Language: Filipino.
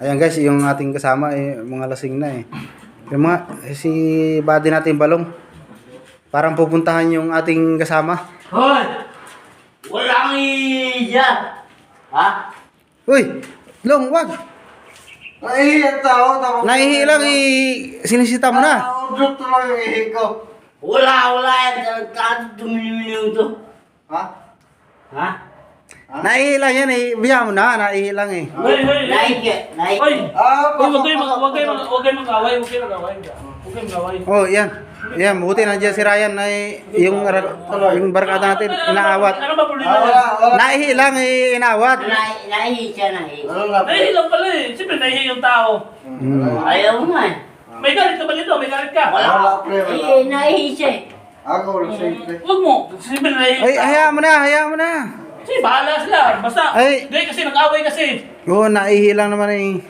Ayan guys, yung ating kasama mga lasing na eh. Yung mga si buddy natin Balong. Parang pupuntahan yung ating kasama. Hoy! Walang iya! Ha? Uy, Long, wag. Nahihiyan tao, tapos... Naihi lang sinisita mo na. Udot lang yung ihi ko. Wala yan. Tanto dumili-mili ito. Ha? Ha? Naihi lang yan eh. Biya mo na, naihi lang eh. Hoy, hoy. Naike. Hoy. Ah, Huwag kayo mag-away. Huwag kayo mag-away. Oh, yan. Yan, buti nandiyan si Ryan na yung barkada natin inaawat. Ano ba problema wala, niya? wala. Naihi lang inawat. Naihi siya, naihi. Wala na. Nahihi lang pala eh. Siyempre nahihi yung tao. Ayaw mo nga eh. May galit ka ba nito? May galit ka? Wala, pre, wala. Eh, naihi siya eh. Ako, siyempre. Huwag mo. Siyempre nahihi Ay, ka. hayaan mo na. Sige, bahala sila. Basta, Ay. hindi kasi nag-away kasi. Oo, naihi lang naman eh.